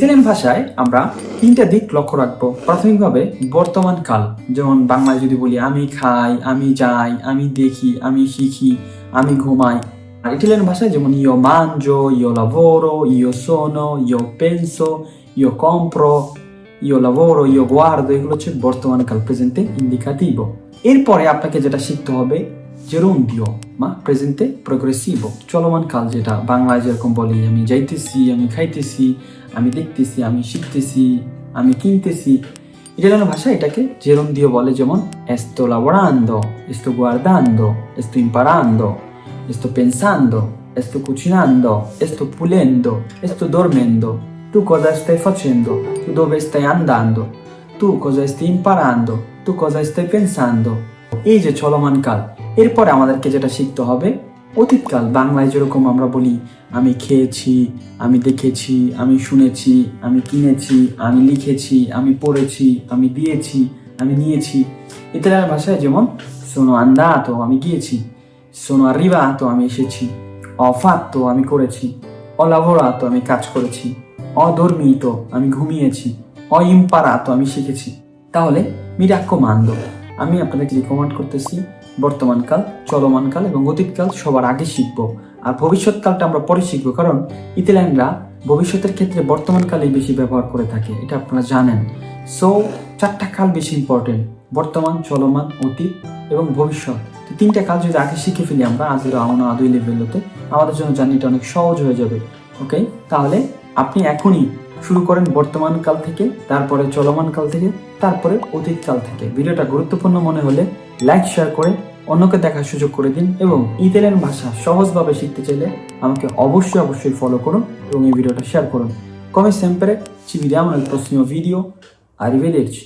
Italian ভাষায় আমরা তিনটা দিক লক্ষ্য রাখবো। প্রাথমিকভাবে বর্তমান কাল, যেমন বাংলায় যদি বলি আমি খাই, আমি যাই, আমি দেখি, আমি শিখি, আমি ঘুমাই। আর ইটালিয়ান ভাষায় যেমন ইও মাঞ্জো, ইও লাভোরো, ইও সোনো, ইও পেনসো, ইও কম্প্রো, ইও লাভোরো, ইও গুয়ার্দো, এগুলো হচ্ছে বর্তমান কাল, প্রেজেন্টে ইন্ডিকাটিভো। এরপরে আপনাকে যেটা শিখতে হবে জেরুন্ডিও বা প্রেজেন্টে প্রোগ্রেসিভো, চলমান কাল, যেটা বাংলায় যেরকম বলি আমি যাইতেছি, আমি খাইতেছি, আমি দেখতেছি, আমি শিখতেছি, আমি কিনতেছি। ইটালিয়ান ভাষা এটাকে জেরুন্ডিও বলে, যেমন sto lavorando, sto guardando, sto imparando, sto pensando, sto cucinando, sto pulendo, sto dormendo. Tu cosa stai facendo? Tu dove stai andando? Tu cosa stai imparando? Tu cosa stai pensando? এই যে চলমান কাল। এরপরে আমাদেরকে যেটা শিখতে হবে অতীতকাল। বাংলায় যেরকম আমরা বলি আমি খেয়েছি, আমি দেখেছি, আমি শুনেছি, আমি কিনেছি, আমি লিখেছি, আমি পড়েছি, আমি দিয়েছি, আমি নিয়েছি। ইতালিয়ান ভাষায় যেমন sono andato, আমি গিয়েছি, sono arrivato, আমি এসেছি, ho fatto, আমি করেছি, ho lavorato, আমি কাজ করেছি, ho dormito, আমি ঘুমিয়েছি, ho imparato, আমি শিখেছি। তাহলে mi raccomando, আমি আপনাদেরকে রিকমেন্ড করতেছি বর্তমানকাল, চলমানকাল এবং অতীতকাল সবার আগে শিখবো, আর ভবিষ্যৎকালটা আমরা পরে শিখবো, কারণ ইতালিয়ানরা ভবিষ্যতের ক্ষেত্রে বর্তমানকালেই বেশি ব্যবহার করে থাকে, এটা আপনারা জানেন। সো চারটা কাল বেশি ইম্পর্টেন্ট: বর্তমান, চলমান, অতীত এবং ভবিষ্যৎ। তো তিনটা কাল যদি আগে শিখে ফেলি আমরা আজের আওনা আদুই লেভেলতে, আমাদের জন্য জার্নিটা অনেক সহজ হয়ে যাবে। ওকে, তাহলে আপনি এখনই শুরু করেন বর্তমান কাল থেকে, তারপরে চলমান কাল থেকে, তারপরে অতীত কাল থেকে। ভিডিওটা গুরুত্বপূর্ণ মনে হলে লাইক, শেয়ার করে অন্যকে দেখার সুযোগ করে দিন, এবং ইতালিয়ান ভাষা সহজভাবে শিখতে চাইলে আমাকে অবশ্যই ফলো করুন এবং এই ভিডিওটা শেয়ার করুন। Come sempre ci vediamo nel prossimo video, arrivederci.